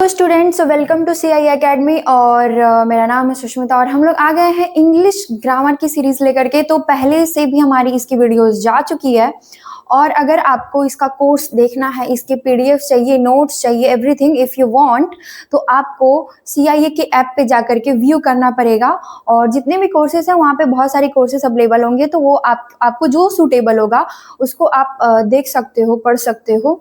Students, welcome to C I academy. और मेरा नाम है सुष्मिता और हम लोग आ गए हैं इंग्लिश ग्रामर की सीरीज लेकर के। तो पहले से भी हमारी इसकी वीडियोस जा चुकी है और अगर आपको इसका कोर्स देखना है, इसके पीडीएफ चाहिए, नोट्स चाहिए, एवरीथिंग इफ यू वांट, तो आपको सीआईए के ऐप पे जा करके व्यू करना पड़ेगा। और जितने भी कोर्सेज हैं वहाँ पे बहुत सारे कोर्सेज अवेलेबल होंगे, तो वो आपको जो सूटेबल होगा उसको आप देख सकते हो, पढ़ सकते हो।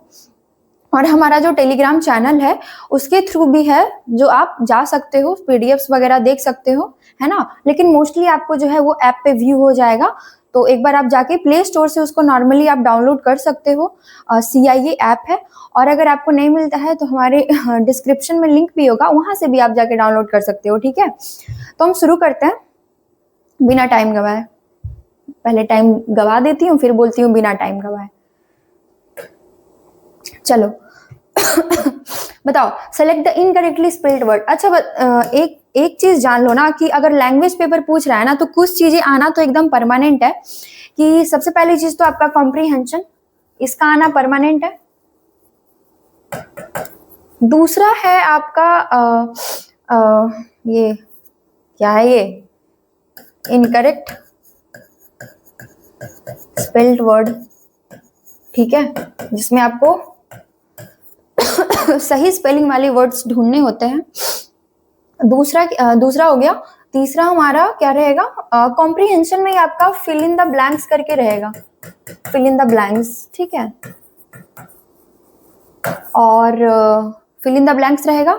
और हमारा जो टेलीग्राम चैनल है उसके थ्रू भी है, जो आप जा सकते हो, पीडीएफ्स वगैरह देख सकते हो, है ना। लेकिन मोस्टली आपको जो है वो ऐप पे व्यू हो जाएगा। तो एक बार आप जाके प्ले स्टोर से उसको नॉर्मली आप डाउनलोड कर सकते हो। सीआईए ऐप है। और अगर आपको नहीं मिलता है तो हमारे डिस्क्रिप्शन में लिंक भी होगा, वहां से भी आप जाके डाउनलोड कर सकते हो। ठीक है, तो हम शुरू करते हैं बिना टाइम गवाए। पहले टाइम गवा देती हूँ, फिर बोलती हूँ बिना टाइम गवाए। चलो बताओ, select the incorrectly spelled word. अच्छा, एक चीज जान लो ना कि अगर लैंग्वेज पेपर पूछ रहा है ना, तो कुछ चीजें आना तो एकदम परमानेंट है। कि सबसे पहली चीज तो आपका कॉम्प्रीहेंशन, इसका आना परमानेंट है। दूसरा है आपका ये क्या है, ये इनकरेक्ट स्पेल्ड वर्ड। ठीक है, जिसमें आपको सही स्पेलिंग वाले वर्ड्स ढूंढने होते हैं। दूसरा हो गया। तीसरा हमारा क्या रहेगा, कॉम्प्रीहेंशन में ही आपका फिल इन द ब्लैंक्स करके रहेगा, फिल इन द ब्लैंक्स। ठीक है, और फिल इन द ब्लैंक्स रहेगा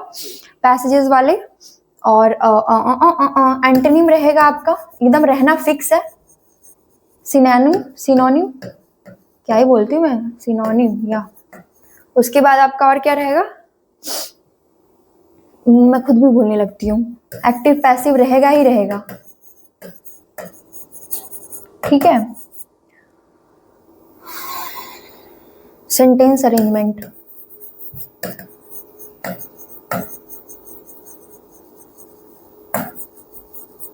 पैसेजेस वाले। और एंटोनिम रहेगा आपका, एकदम रहना फिक्स है। सिनोनिम क्या ही बोलती हूँ मैं, सिनोनिम। या उसके बाद आपका और क्या रहेगा, मैं खुद भी भूलने लगती हूँ। एक्टिव पैसिव रहेगा ही रहेगा। ठीक है, सेंटेंस अरेंजमेंट,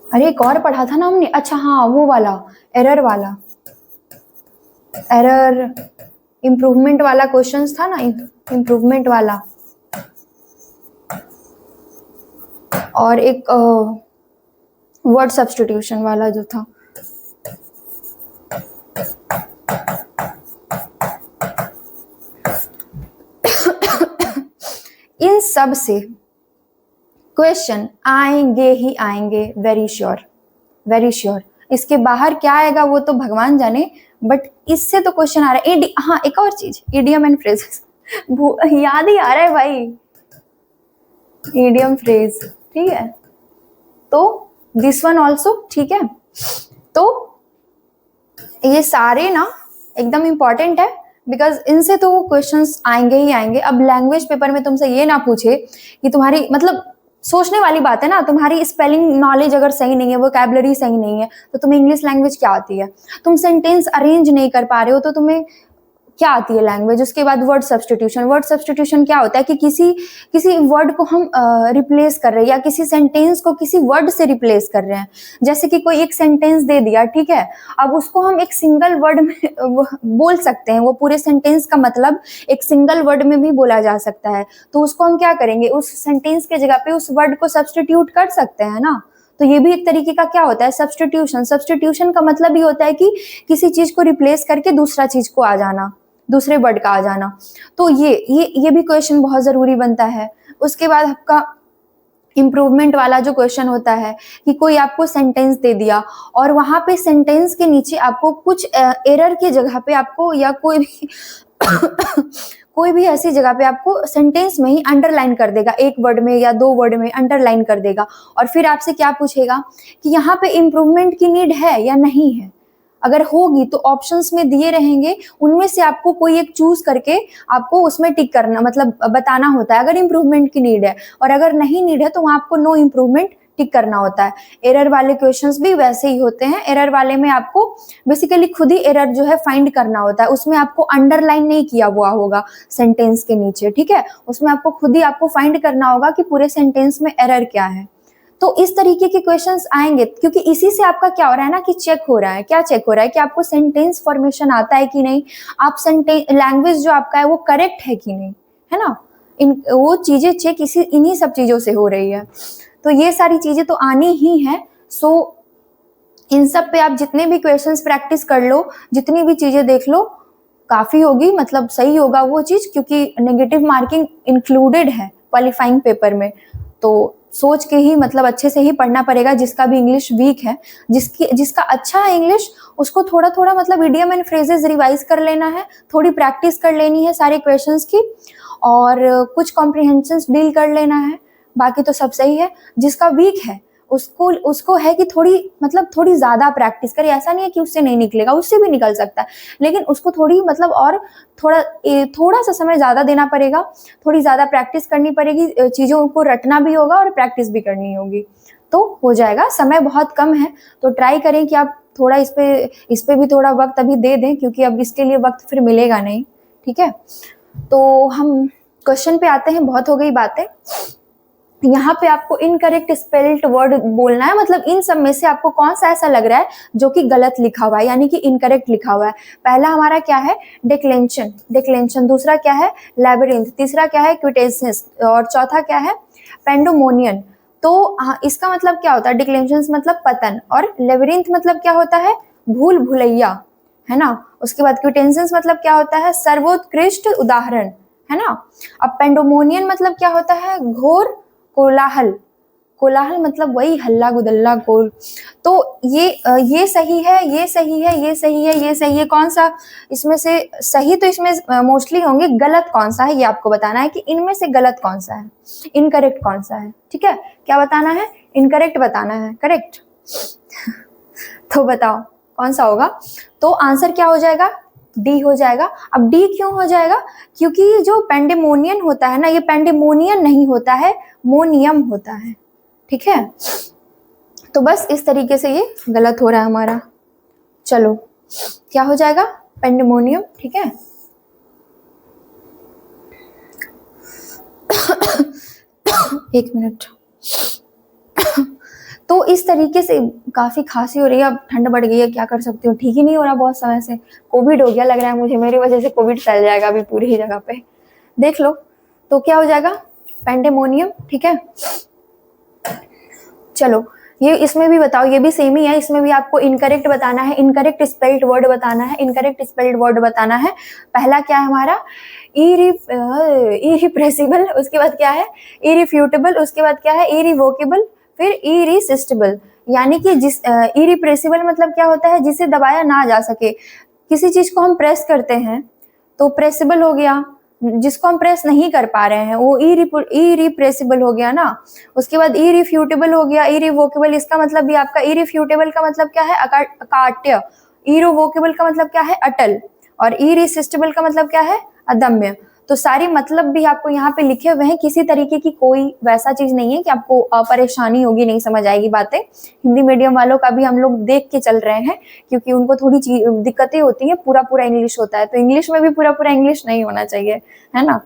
अरे एक और पढ़ा था ना हमने। अच्छा हाँ, वो वाला एरर वाला, एरर इम्प्रूवमेंट वाला क्वेश्चंस था ना, इम्प्रूवमेंट वाला। और एक वर्ड सब्स्टिट्यूशन वाला जो था। इन सब से क्वेश्चन आएंगे ही आएंगे, वेरी श्योर, वेरी श्योर। इसके बाहर क्या आएगा वो तो भगवान जाने, बट इससे तो क्वेश्चन आ रहा है। हाँ, एक और चीज, इडियम एंड फ्रेजेस। याद ही आ रहा है भाई, इडियम फ्रेज। ठीक है, तो दिस वन ऑल्सो। ठीक है, तो ये सारे ना एकदम इंपॉर्टेंट है, बिकॉज इनसे तो क्वेश्चंस आएंगे ही आएंगे। अब लैंग्वेज पेपर में तुमसे ये ना पूछे कि तुम्हारी, मतलब सोचने वाली बात है ना, तुम्हारी स्पेलिंग नॉलेज अगर सही नहीं है, वोकैबुलरी सही नहीं है, तो तुम्हें इंग्लिश लैंग्वेज क्या आती है। तुम सेंटेंस अरेंज नहीं कर पा रहे हो तो तुम्हें क्या आती है लैंग्वेज। उसके बाद वर्ड सब्स्टिट्यूशन। वर्ड सब्स्टिट्यूशन क्या होता है कि किसी वर्ड को हम रिप्लेस कर रहे हैं, या किसी सेंटेंस को किसी वर्ड से रिप्लेस कर रहे हैं। जैसे कि कोई एक सेंटेंस दे दिया, ठीक है, अब उसको हम एक सिंगल वर्ड में बोल सकते हैं। वो पूरे सेंटेंस का मतलब एक सिंगल वर्ड में भी बोला जा सकता है। तो उसको हम क्या करेंगे, उस सेंटेंस के जगह पे उस वर्ड को सब्स्टिट्यूट कर सकते हैं ना। तो ये भी एक तरीके का क्या होता है, सब्स्टिट्यूशन। सब्स्टिट्यूशन का मतलब ही होता है कि किसी चीज को रिप्लेस करके दूसरा चीज को आ जाना, दूसरे वर्ड का आ जाना। तो ये भी क्वेश्चन बहुत जरूरी बनता है। उसके बाद आपका इम्प्रूवमेंट वाला जो क्वेश्चन होता है कि कोई आपको सेंटेंस दे दिया और वहां पे सेंटेंस के नीचे आपको कुछ एरर की जगह पे आपको, या कोई भी कोई भी ऐसी जगह पे आपको सेंटेंस में ही अंडरलाइन कर देगा, एक वर्ड में या दो वर्ड में अंडरलाइन कर देगा। और फिर आपसे क्या पूछेगा कि यहाँ पे इम्प्रूवमेंट की नीड है या नहीं है। अगर होगी तो ऑप्शंस में दिए रहेंगे, उनमें से आपको कोई एक चूज करके आपको उसमें टिक करना, मतलब बताना होता है अगर इम्प्रूवमेंट की नीड है। और अगर नहीं नीड है तो वहां आपको नो इम्प्रूवमेंट टिक करना होता है। एरर वाले क्वेश्चंस भी वैसे ही होते हैं। एरर वाले में आपको बेसिकली खुद ही एरर जो है फाइंड करना होता है। उसमें आपको अंडरलाइन नहीं किया हुआ होगा सेंटेंस के नीचे, ठीक है, उसमें आपको खुद ही आपको फाइंड करना होगा कि पूरे सेंटेंस में एरर क्या है। तो इस तरीके के क्वेश्चंस आएंगे, क्योंकि इसी से आपका क्या हो रहा है ना कि चेक हो रहा है। क्या चेक हो रहा है कि आपको सेंटेंस फॉर्मेशन आता है कि नहीं, आप सेंटेंस लैंग्वेज जो आपका है वो करेक्ट है कि नहीं, है ना। वो चीजें चेक इन्हीं सब चीजों से हो रही है। तो ये सारी चीजें तो आनी ही है। सो इन सब पे आप जितने भी क्वेश्चंस प्रैक्टिस कर लो, जितनी भी चीजें देख लो, काफी होगी, मतलब सही होगा वो चीज, क्योंकि नेगेटिव मार्किंग इंक्लूडेड है क्वालिफाइंग पेपर में। तो सोच के ही, मतलब अच्छे से ही पढ़ना पड़ेगा। जिसका भी इंग्लिश वीक है, जिसका अच्छा है इंग्लिश, उसको थोड़ा थोड़ा मतलब इडियम एंड फ्रेजेस रिवाइज कर लेना है, थोड़ी प्रैक्टिस कर लेनी है सारे क्वेश्चंस की, और कुछ कॉम्प्रिहेंशंस डील कर लेना है। बाकी तो सब सही है। जिसका वीक है उसको है कि थोड़ी ज्यादा प्रैक्टिस करे। ऐसा नहीं है कि उससे नहीं निकलेगा, उससे भी निकल सकता है, लेकिन उसको थोड़ी मतलब और थोड़ा सा समय ज्यादा देना पड़ेगा, थोड़ी ज्यादा प्रैक्टिस करनी पड़ेगी, चीजों को रटना भी होगा और प्रैक्टिस भी करनी होगी, तो हो जाएगा। समय बहुत कम है, तो ट्राई करें कि आप थोड़ा इस पे भी थोड़ा वक्त अभी दे दें, क्योंकि अब इसके लिए वक्त फिर मिलेगा नहीं। ठीक है, तो हम क्वेश्चन पे आते हैं। बहुत हो गई बातें। यहाँ पे आपको इनकरेक्ट स्पेल्ड वर्ड बोलना है, मतलब इन सब में से आपको कौन सा ऐसा लग रहा है जो कि गलत लिखा हुआ है, यानी कि इनकरेक्ट लिखा हुआ है। पहला हमारा क्या है? डिक्लेंशन। दूसरा क्या है? लैबिरिंथ। तीसरा क्या है? क्विटेंसेस। और चौथा क्या है? पेंडोमोनियन। तो इसका मतलब क्या होता है? डिक्लेंशन मतलब पतन, और लेबिरिंथ मतलब क्या होता है? भूल भुलैया, है ना। उसके बाद क्विटेंसेस मतलब क्या होता है? सर्वोत्कृष्ट उदाहरण, है ना। अब पेंडोमोनियन मतलब क्या होता है? घोर कोलाहल मतलब वही हल्ला गुदल्ला गोल। तो ये सही है, ये सही है, ये सही है, ये सही है। कौन सा इसमें से सही? तो इसमें मोस्टली होंगे। गलत कौन सा है ये आपको बताना है कि इनमें से गलत कौन सा है, इनकरेक्ट कौन सा है। ठीक है, क्या बताना है? इनकरेक्ट बताना है। करेक्ट तो बताओ कौन सा होगा? तो आंसर क्या हो जाएगा? डी हो जाएगा। अब डी क्यों हो जाएगा? क्योंकि जो पेंडेमोनियन होता है ना, ये पेंडेमोनियन नहीं होता है, मोनियम होता है। ठीक है, तो बस इस तरीके से ये गलत हो रहा है हमारा। चलो, क्या हो जाएगा? पेंडेमोनियम। ठीक है एक मिनट। तो इस तरीके से काफी खांसी हो रही है, अब ठंड बढ़ गई है, क्या कर सकती हूँ, ठीक ही नहीं हो रहा बहुत समय से। कोविड हो गया लग रहा है मुझे, मेरी वजह से कोविड फैल जाएगा अभी पूरी ही जगह पे, देख लो। तो क्या हो जाएगा? पेंडेमोनियम। ठीक है, चलो ये इसमें भी बताओ, ये भी सेम ही है। इसमें भी आपको इनकरेक्ट बताना है, इनकरेक्ट स्पेल्ड वर्ड बताना है, इनकरेक्ट स्पेल्ड वर्ड बताना है। पहला क्या है हमारा? इरिप्रेसिबल। उसके बाद क्या है? इरिफ्यूटेबल। उसके बाद क्या है? इरिवोकेबल। फिर इरिसिस्टिबल, यानी कि जिस इरिप्रेसिबल मतलब क्या होता है? जिसे दबाया ना जा सके। किसी चीज को हम प्रेस करते हैं तो प्रेसिबल हो गया, जिसको हम प्रेस नहीं कर पा रहे हैं वो इरिप्रेसिबल हो गया ना। उसके बाद इरिफ्यूटेबल हो गया, इरिवोकेबल। इसका मतलब भी आपका इरिफ्यूटेबल का मतलब क्या है? अकाट्य। इरिवोकेबल का मतलब क्या है? अटल। और इरिसिस्टिबल का मतलब क्या है? अदम्य। तो सारी मतलब भी आपको यहाँ पे लिखे हुए हैं। किसी तरीके की कोई वैसा चीज नहीं है कि आपको परेशानी होगी, नहीं समझ आएगी बातें। हिंदी मीडियम वालों का भी हम लोग देख के चल रहे हैं, क्योंकि उनको थोड़ी दिक्कतें होती हैं। पूरा इंग्लिश होता है, तो इंग्लिश में भी पूरा इंग्लिश नहीं होना चाहिए, है ना।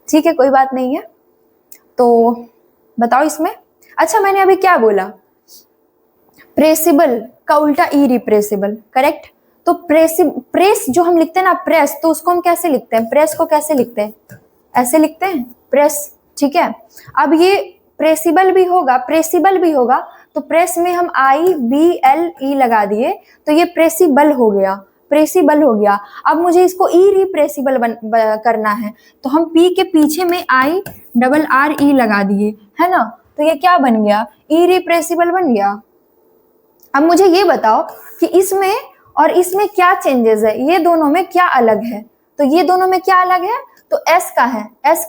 ठीक है, कोई बात नहीं है। तो बताओ इसमें। अच्छा, मैंने अभी क्या बोला? प्रेसिबल का उल्टा इरिप्रेसिबल, करेक्ट। तो प्रेस जो हम लिखते हैं ना, प्रेस, तो उसको हम कैसे लिखते हैं? प्रेस को कैसे लिखते हैं? ऐसे लिखते हैं, प्रेस। ठीक है, अब ये प्रेसिबल भी होगा, तो प्रेस में हम IBLE लगा दिए, तो ये प्रेसिबल हो गया। अब मुझे इसको इरिप्रेसिबल करना है, तो हम P के पीछे में IRRE लगा दिए, है ना। तो ये क्या बन गया? इरिप्रेसिबल बन गया। अब मुझे ये बताओ कि इसमें और इसमें क्या चेंजेस है, ये दोनों में क्या अलग है? तो ये दोनों में क्या अलग है? तो एस का है, एस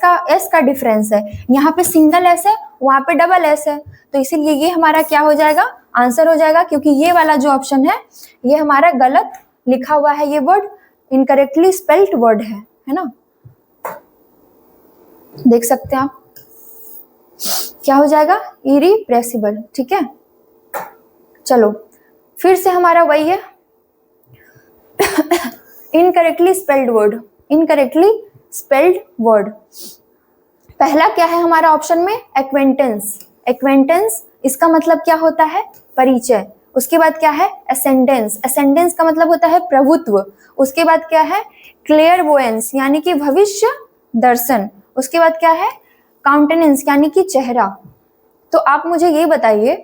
का डिफरेंस है। यहाँ पे सिंगल एस है, वहां पे डबल एस है, तो इसीलिए ये हमारा क्या हो जाएगा? आंसर हो जाएगा। क्योंकि ये वाला जो ऑप्शन है ये हमारा गलत लिखा हुआ है, ये वर्ड इनकरेक्टली स्पेल्ड वर्ड है ना। देख सकते हैं आप, क्या हो जाएगा? इरिप्रेसिबल। ठीक है, चलो फिर से हमारा वही है, इनकरेक्टली स्पेल्ड वर्ड। पहला क्या है हमारा ऑप्शन में? एक्वेंटेंस। इसका मतलब क्या होता है? परिचय। उसके बाद क्या है? असेंडेंस का मतलब होता है प्रभुत्व। उसके बाद क्या है? क्लेयरवोयंस, यानी कि भविष्य दर्शन। उसके बाद क्या है, काउंटेनेंस यानी कि चेहरा। तो आप मुझे ये बताइए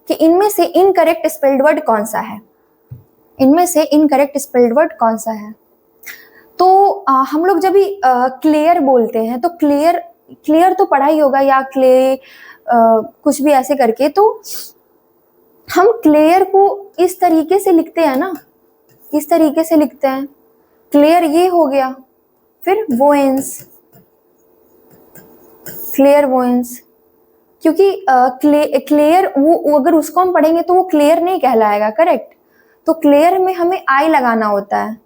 कि इनमें से इनकरेक्ट स्पेल्ड वर्ड कौन सा है, इनमें से इनकरेक्ट स्पेल्ड वर्ड कौन सा है। तो हम लोग जब भी क्लियर बोलते हैं तो क्लियर, क्लियर तो पढ़ा ही होगा, या क्ले कुछ भी ऐसे करके, तो हम क्लियर को इस तरीके से लिखते हैं ना, इस तरीके से लिखते हैं, क्लियर ये हो गया, फिर वोएंस, क्लियर वोएंस, क्योंकि क्लियर वो अगर उसको हम पढ़ेंगे तो वो क्लियर नहीं कहलाएगा, करेक्ट। तो क्लियर में हमें आई लगाना होता है।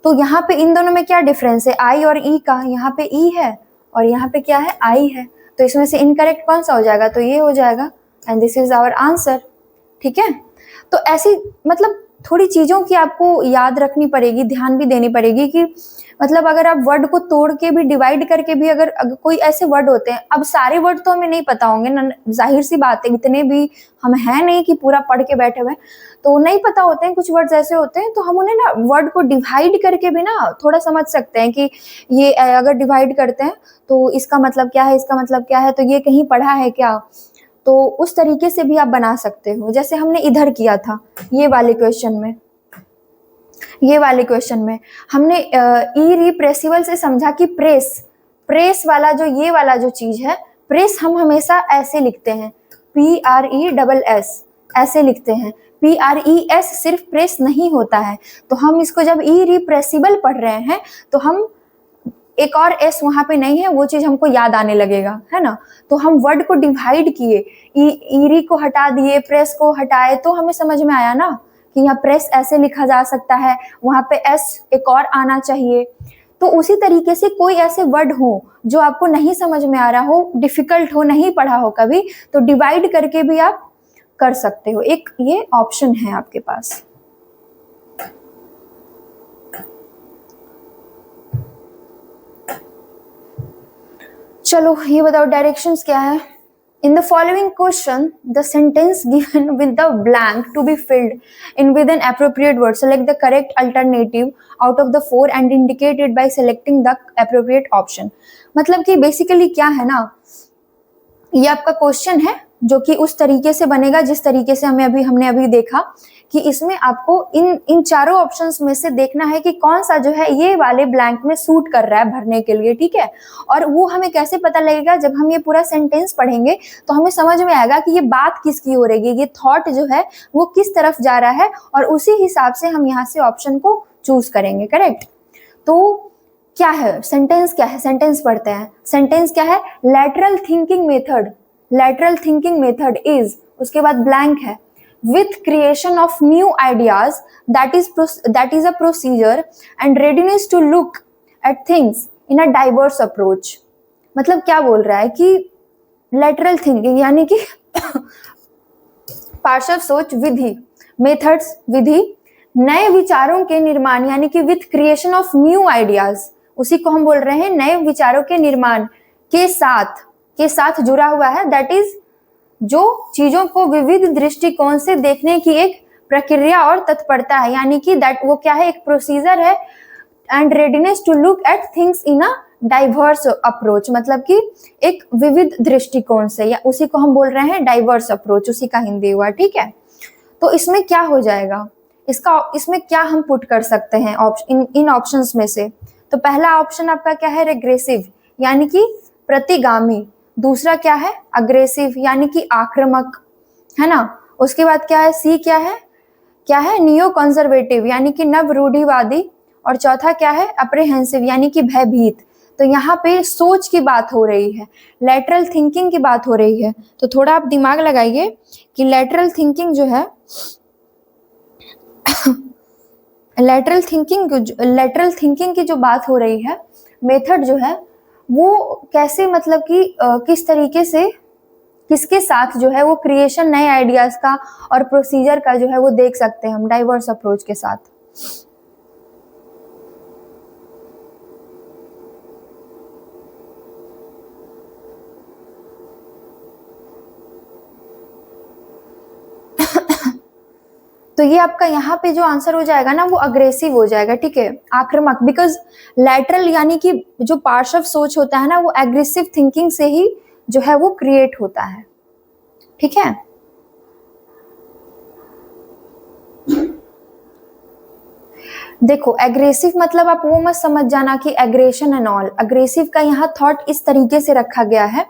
तो यहाँ पे इन दोनों में क्या डिफरेंस है, आई और ई का, यहाँ पे ई है और यहाँ पे क्या है, आई है। तो इसमें से इनकरेक्ट कौन सा हो जाएगा, तो ये हो जाएगा, and this is our answer. ठीक है, तो ऐसी मतलब थोड़ी चीजों की आपको याद रखनी पड़ेगी, ध्यान भी देनी पड़ेगी कि मतलब अगर आप वर्ड को तोड़ के भी, डिवाइड करके भी, अगर कोई ऐसे वर्ड होते हैं, अब सारे वर्ड तो हमें नहीं पता होंगे ना, जाहिर सी बात है, इतने भी हम हैं नहीं कि पूरा पढ़ के बैठे हुए, तो नहीं पता होते हैं, कुछ वर्ड्स ऐसे होते हैं, तो हम उन्हें ना वर्ड को डिवाइड करके भी ना थोड़ा समझ सकते हैं कि ये अगर डिवाइड करते हैं तो इसका मतलब क्या है, इसका मतलब क्या है, तो ये कहीं पढ़ा है क्या, तो उस तरीके से भी आप बना सकते हो, जैसे हमने इधर किया था ये वाले क्वेश्चन में, ये वाले क्वेश्चन में हमने इरिप्रेसिबल से समझा कि प्रेस, प्रेस वाला जो ये वाला जो चीज है, प्रेस हम हमेशा ऐसे लिखते हैं, PRESS ऐसे लिखते हैं, PRES सिर्फ प्रेस नहीं होता है। तो हम इसको जब इरिप्रेसिबल पढ़ रहे हैं तो हम एक और एस वहां पे नहीं है, वो चीज हमको याद आने लगेगा, है ना। तो हम वर्ड को डिवाइड किए, ईरी को हटा दिए, प्रेस को हटाए, तो हमें समझ में आया ना कि यहाँ प्रेस ऐसे लिखा जा सकता है, वहां पे एस एक और आना चाहिए। तो उसी तरीके से कोई ऐसे वर्ड हो जो आपको नहीं समझ में आ रहा हो, डिफिकल्ट हो, नहीं पढ़ा हो कभी, तो डिवाइड करके भी आप कर सकते हो, एक ये ऑप्शन है आपके पास। चलो ये बताओ डायरेक्शंस क्या है। In the following question, the sentence given with the blank to be filled in with an appropriate word. Select the correct alternative out of the four and indicate it by selecting the appropriate option. मतलब कि basically क्या है ना, ये आपका question है जो कि उस तरीके से बनेगा जिस तरीके से हमने अभी देखा कि इसमें आपको इन चारों ऑप्शंस में से देखना है कि कौन सा जो है ये वाले ब्लैंक में सूट कर रहा है भरने के लिए, ठीक है। और वो हमें कैसे पता लगेगा, जब हम ये पूरा सेंटेंस पढ़ेंगे तो हमें समझ में आएगा कि ये बात किसकी हो रही है, ये थॉट जो है वो किस तरफ जा रहा है, और उसी हिसाब से हम यहाँ से ऑप्शन को चूज करेंगे, करेक्ट। तो क्या है सेंटेंस, क्या है सेंटेंस पढ़ते हैं। सेंटेंस क्या है, lateral thinking method, lateral thinking method is, उसके बाद ब्लैंक है, with creation of new ideas, that is a procedure and readiness to look at things in a diverse approach। मतलब क्या बोल रहा है कि lateral thinking यानी कि पार्श्व सोच विधि, मेथड्स विधि, नए विचारों के निर्माण यानी कि with creation of new ideas, उसी को हम बोल रहे हैं नए विचारों के निर्माण के साथ जुड़ा हुआ है, दैट इज जो चीजों को विविध दृष्टिकोण से देखने की एक प्रक्रिया और तत्परता है, यानी कि दैट वो क्या है, एक प्रोसीजर है, and readiness to look at things in a diverse approach, मतलब कि एक विविध दृष्टिकोण से, या उसी को हम बोल रहे हैं डाइवर्स अप्रोच, उसी का हिंदी हुआ, ठीक है। तो इसमें क्या हो जाएगा, इसमें क्या हम पुट कर सकते हैं इन ऑप्शंस में से। तो पहला ऑप्शन आपका क्या है, रेग्रेसिव यानी कि प्रतिगामी, दूसरा क्या है, अग्रेसिव यानी कि आक्रामक, है ना। उसके बाद क्या है, सी क्या है नियो कंजर्वेटिव यानी कि नव रूढ़िवादी, और चौथा क्या है, अप्रेहेंसिव यानी कि भयभीत। तो यहाँ पे सोच की बात हो रही है, लेटरल थिंकिंग की बात हो रही है, तो थोड़ा आप दिमाग लगाइए कि लेटरल थिंकिंग जो है लेटरल थिंकिंग की जो बात हो रही है, मेथड जो है वो कैसे, मतलब कि किस तरीके से, किसके साथ जो है वो क्रिएशन नए आइडियाज का और प्रोसीजर का जो है वो देख सकते हैं हम डाइवर्स अप्रोच के साथ। तो ये आपका यहाँ पे जो आंसर हो जाएगा ना वो अग्रेसिव हो जाएगा, ठीक है, आक्रामक, बिकॉज लैटरल यानी कि जो पार्श्व सोच होता है ना वो एग्रेसिव थिंकिंग से ही जो है वो क्रिएट होता है, ठीक है। देखो एग्रेसिव मतलब आप वो मत समझ जाना कि एग्रेशन एंड ऑल, अग्रेसिव का यहाँ थॉट इस तरीके से रखा गया है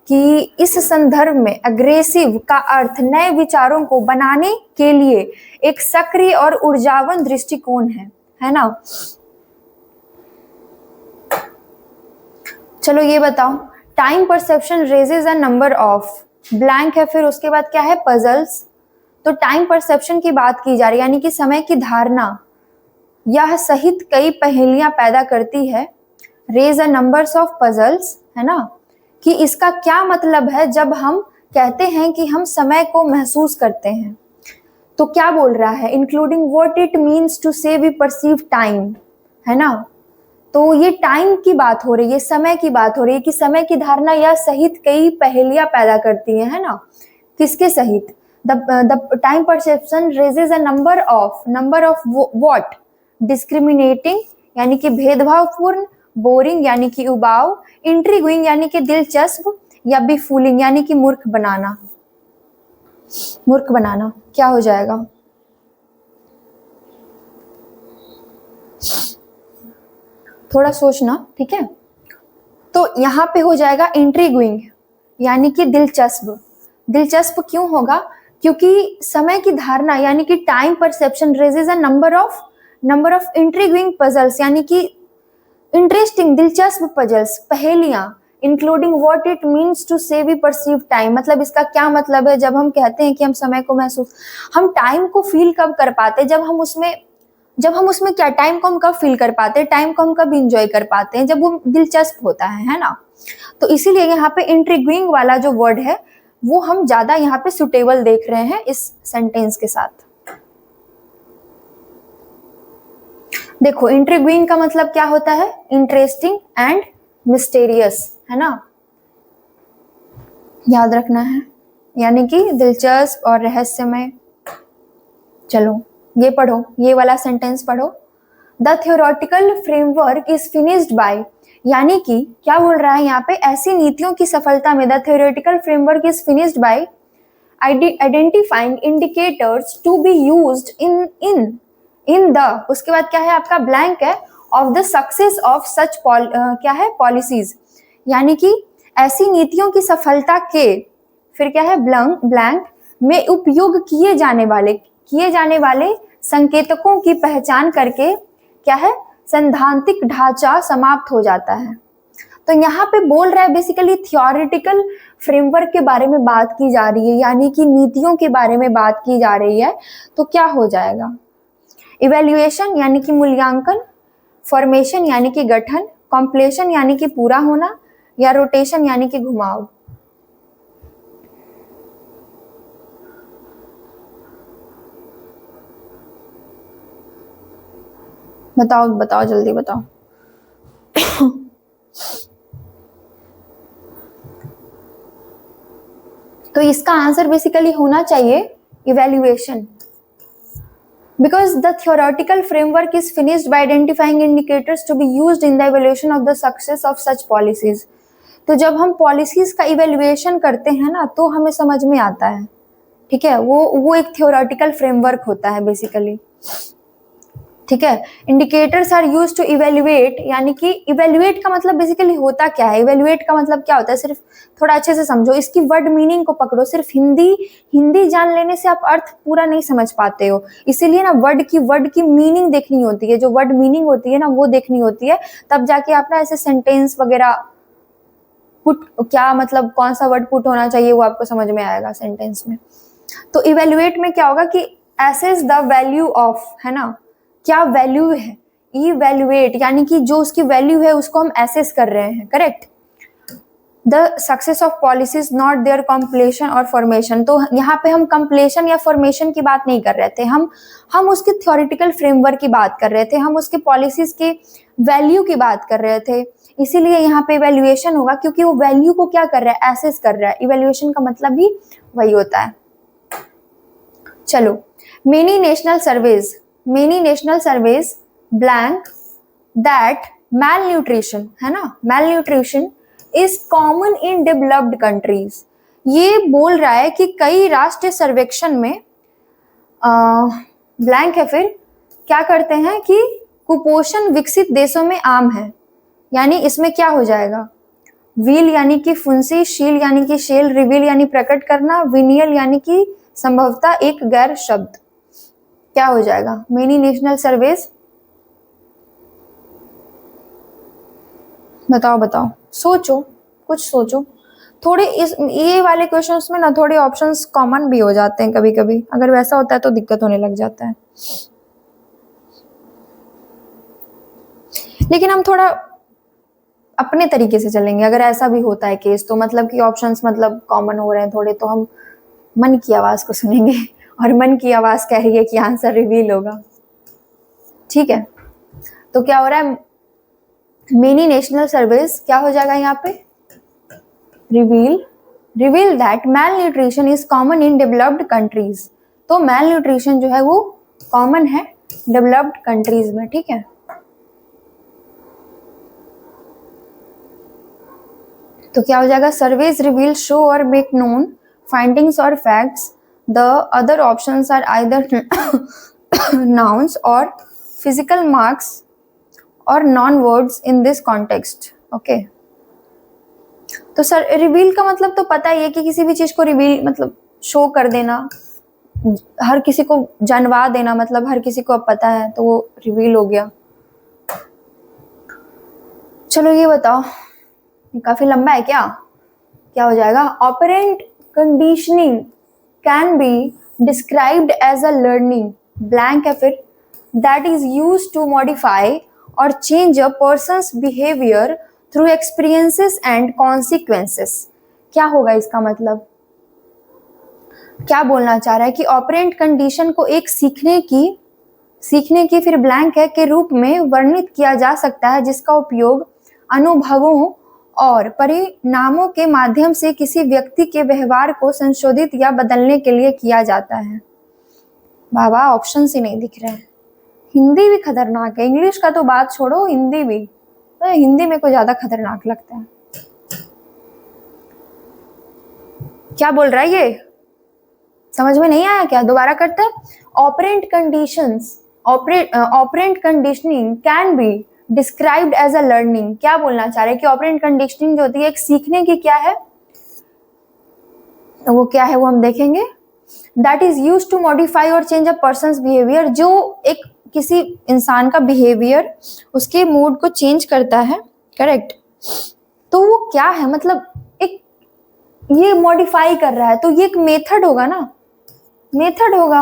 कि इस संदर्भ में अग्रेसिव का अर्थ नए विचारों को बनाने के लिए एक सक्रिय और ऊर्जावान दृष्टिकोण है ना। चलो ये बताओ, time perception raises a number of blank है, फिर उसके बाद क्या है, पजल्स। तो टाइम परसेप्शन की बात की जा रही है, यानी कि समय की धारणा यह सहित कई पहेलियां पैदा करती है, raise a numbers of puzzles, है ना, कि इसका क्या मतलब है जब हम कहते हैं कि हम समय को महसूस करते हैं। तो क्या बोल रहा है, including what it means to say we perceive time, है ना। तो ये टाइम की बात हो रही है, समय की बात हो रही है कि समय की धारणा या सहित कई पहेलियां पैदा करती है ना, किसके सहित, the time perception raises a number of what, discriminating यानी कि भेदभावपूर्ण, बोरिंग यानी कि उबाऊ, इंट्रीग्विंग यानी कि दिलचस्प, या बी फूलिंग यानी कि मूर्ख बनाना। मूर्ख बनाना क्या हो जाएगा, थोड़ा सोचना, ठीक है। तो यहाँ पे हो जाएगा इंट्रीग्विंग यानी कि दिलचस्प। दिलचस्प क्यों होगा, क्योंकि समय की धारणा यानी कि time perception raises a number of intriguing puzzles, यानी कि इंटरेस्टिंग दिलचस्प पजल्स, पहेलियां, including what it means to say we perceive time, मतलब इसका क्या मतलब है जब हम कहते हैं कि हम समय को महसूस, हम टाइम को फील कब कर पाते हैं, जब हम उसमें क्या, टाइम को हम कब फील कर पाते हैं, टाइम को हम कब इंजॉय कर पाते हैं, जब वो दिलचस्प होता है ना। तो इसीलिए यहाँ पे इंट्रिग्विंग वाला जो वर्ड है वो हम ज्यादा यहाँ पे सुटेबल देख रहे हैं इस सेंटेंस के साथ। देखो इंट्रिग्विंग का मतलब क्या होता है, इंटरेस्टिंग एंड मिस्टेरियस, है ना, याद रखना है, यानी कि दिलचस्प और रहस्यमय। चलो ये पढ़ो, ये वाला सेंटेंस पढ़ो, the theoretical framework is finished by, यानी कि क्या बोल रहा है यहाँ पे, ऐसी नीतियों की सफलता में the theoretical framework is finished by identifying indicators to be used in the, उसके बाद क्या है आपका ब्लैंक है, of the success of such क्या है, पॉलिसीज, यानी कि ऐसी नीतियों की सफलता के, फिर क्या है ब्लैंक में उपयोग किए जाने वाले संकेतकों की पहचान करके क्या है, सैद्धांतिक ढांचा समाप्त हो जाता है। तो यहाँ पे बोल रहा है बेसिकली थ्योरेटिकल फ्रेमवर्क के बारे में बात की जा रही है, यानी कि नीतियों के बारे में बात की जा रही है। तो क्या हो जाएगा, इवेल्युएशन यानी कि मूल्यांकन, फॉर्मेशन यानी कि गठन, कॉम्प्लेशन यानी कि पूरा होना, या रोटेशन यानी कि घुमाव। बताओ जल्दी बताओ। तो इसका आंसर बेसिकली होना चाहिए evaluation, because the theoretical framework is finished by identifying indicators to be used in the evaluation of the success of such policies। तो जब हम पॉलिसीज का इवेल्युएशन करते हैं ना तो हमें समझ में आता है, ठीक है, वो एक थियोरेटिकल फ्रेमवर्क होता है बेसिकली, ठीक है। Indicators are used to evaluate, यानी कि इवेल्युएट का मतलब बेसिकली होता क्या है, इवेल्युएट का मतलब क्या होता है, सिर्फ थोड़ा अच्छे से समझो, इसकी वर्ड मीनिंग को पकड़ो, सिर्फ हिंदी जान लेने से आप अर्थ पूरा नहीं समझ पाते हो, इसीलिए ना वर्ड की मीनिंग देखनी होती है, जो वर्ड मीनिंग होती है ना वो देखनी होती है, तब जाके आप ना ऐसे सेंटेंस वगैरह पुट, क्या मतलब कौन सा वर्ड पुट होना चाहिए वो आपको समझ में आएगा सेंटेंस में। तो इवेल्युएट में क्या होगा कि एसेस द वैल्यू ऑफ, है ना, क्या वैल्यू है, इवेल्युएट यानी कि जो उसकी वैल्यू है उसको हम एसेस कर रहे हैं, correct. The success of policies not their completion और फॉर्मेशन, तो यहाँ पे हम कम्प्लेशन या फॉर्मेशन की बात नहीं कर रहे थे, हम उसके थ्योरेटिकल फ्रेमवर्क की बात कर रहे थे, हम उसके पॉलिसीज के वैल्यू की बात कर रहे थे, इसीलिए यहाँ पे इवेल्युएशन होगा, क्योंकि वो वैल्यू को क्या कर रहा है, एसेस कर रहा है, इवेल्युएशन का मतलब भी वही होता है। चलो, many national surveys blank that malnutrition, है ना, malnutrition is common in developed countries. ये बोल रहा है कि कई राष्ट्रीय सर्वेक्षण में ब्लैंक है, फिर क्या करते हैं कि कुपोषण विकसित देशों में आम है। यानी इसमें क्या हो जाएगा, व्हील यानी कि फुंसी, शील यानी कि शेल, रिवील यानी प्रकट करना, विनियल यानी कि संभवतः एक गैर शब्द। क्या हो जाएगा, मेनी नेशनल सर्वेज। बताओ, सोचो, कुछ सोचो थोड़े। इस ये वाले क्वेश्चंस में ना थोड़े ऑप्शंस कॉमन भी हो जाते हैं कभी कभी, अगर वैसा होता है तो दिक्कत होने लग जाता है। लेकिन हम थोड़ा अपने तरीके से चलेंगे, अगर ऐसा भी होता है केस तो, मतलब कि ऑप्शंस मतलब कॉमन हो रहे हैं थोड़े, तो हम मन की आवाज को सुनेंगे और मन की आवाज कह रही है कि आंसर रिवील होगा। ठीक है, तो क्या हो रहा है, मेनी नेशनल सर्वेज क्या हो जाएगा यहाँ पे, reveal that malnutrition is common in developed countries. तो मैल न्यूट्रिशन जो है वो कॉमन है डेवलप्ड कंट्रीज में। ठीक है, तो क्या हो जाएगा, surveys reveal show or make known findings or facts. The other options are either nouns or physical marks or non words in this context. Okay, तो सर रिवील का मतलब तो पता ही है कि किसी भी चीज को रिवील मतलब शो कर देना, हर किसी को जानवा देना, मतलब हर किसी को अब पता है तो वो रिवील हो गया। चलो ये बताओ, काफी लंबा है क्या हो जाएगा, operant conditioning can be described as a learning blank है, फिर that is used to modify और change a person's behaviour through experiences and consequences. क्या होगा इसका मतलब, क्या बोलना चाह रहा है कि ऑपरेंट कंडीशन को एक सीखने की फिर ब्लैंक है के रूप में वर्णित किया जा सकता है, जिसका उपयोग अनुभवों और परिणामों के माध्यम से किसी व्यक्ति के व्यवहार को संशोधित या बदलने के लिए किया जाता है। बाबा ऑप्शन ही नहीं दिख रहे हैं। हिंदी भी खतरनाक है, इंग्लिश का तो बात छोड़ो, हिंदी भी, तो हिंदी में को ज्यादा खतरनाक लगता है। क्या बोल रहा है ये, समझ में नहीं आया क्या, दोबारा करते हैं। Operant conditioning can be described as a learning. क्या बोलना चाह रहे हैं कि ऑपरेंट कंडीशनिंग जो होती है एक सीखने की क्या है, वो क्या है वो हम देखेंगे। That is used to modify और चेंज अ पर्सन्स बिहेवियर, जो एक किसी इंसान का बिहेवियर उसके मूड को चेंज करता है, करेक्ट। तो वो क्या है, मतलब एक ये मॉडिफाई कर रहा है, तो ये एक मेथड होगा ना, मेथड होगा,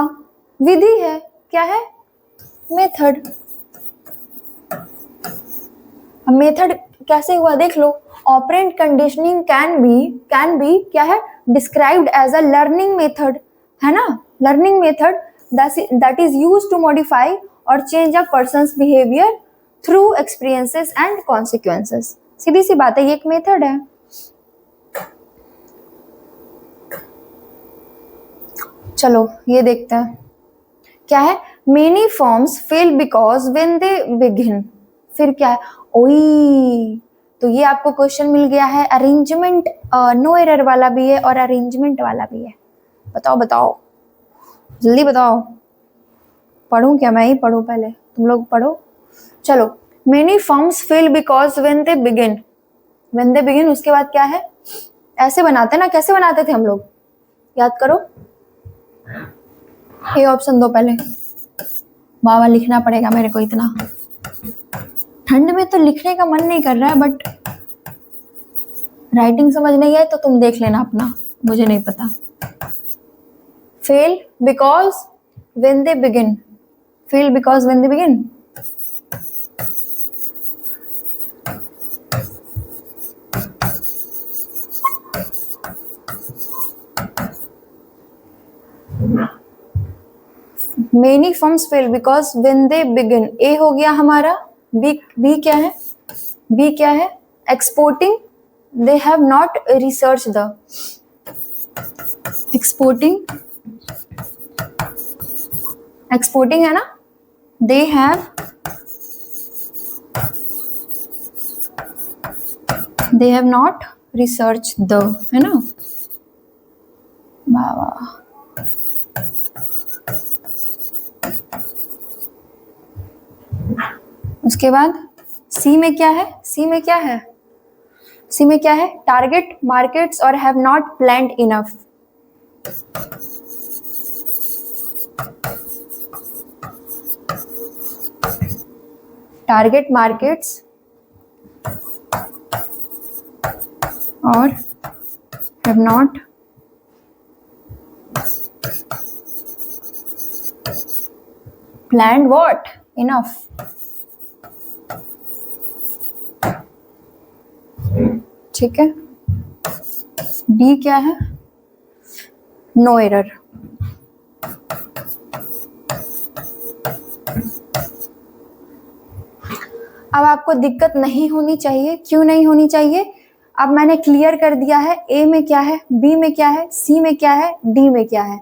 विधि है, क्या है, मेथड। मेथड कैसे हुआ देख लो, ऑपरेंट कंडीशनिंग कैन बी क्या है, described as a learning method, है ना, learning method that is used to modify और change a person's behaviour through experiences and consequences. सीधी सी बात है, ये एक मेथड है। चलो ये देखते हैं क्या है, many forms fail because when they begin, फिर क्या है, ओई, तो ये आपको क्वेश्चन मिल गया है अरेंजमेंट, नो एरर वाला भी है और अरेंजमेंट वाला भी है। बताओ जल्दी बताओ, पढ़ूं क्या, मैं ही पढ़ूं, पहले तुम लोग पढ़ो। चलो, many forms fail because when they begin, उसके बाद क्या है, ऐसे बनाते ना, कैसे बनाते थे हम लोग, याद करो, ये ऑप्शन दो पहले। बाबा लिखना पड़ेगा मेरे को, इतना ठंड में तो लिखने का मन नहीं कर रहा है, बट राइटिंग समझ नहीं आए तो तुम देख लेना अपना, मुझे नहीं पता। Fail because when they begin, fail because when they begin, many firms fail because when they begin, A हो गया हमारा, बी क्या है, बी क्या है, exporting, they have not research the, exporting exporting है ना, they have not research the, है ना, वाह। उसके बाद सी में क्या है, सी में क्या है, सी में क्या है, टारगेट मार्केट्स और have not planned enough. Target markets और have not planned what, enough. ठीक है, डी क्या है, नो एरर। अब आपको दिक्कत नहीं होनी चाहिए, क्यों नहीं होनी चाहिए, अब मैंने क्लियर कर दिया है ए में क्या है, बी में क्या है, सी में क्या है, डी में क्या है।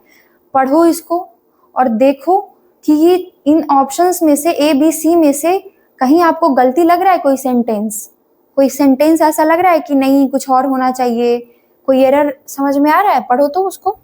पढ़ो इसको और देखो कि ये इन ऑप्शंस में से ए बी सी में से कहीं आपको गलती लग रहा है, कोई सेंटेंस ऐसा लग रहा है कि नहीं कुछ और होना चाहिए, कोई एरर समझ में आ रहा है, पढ़ो तो उसको।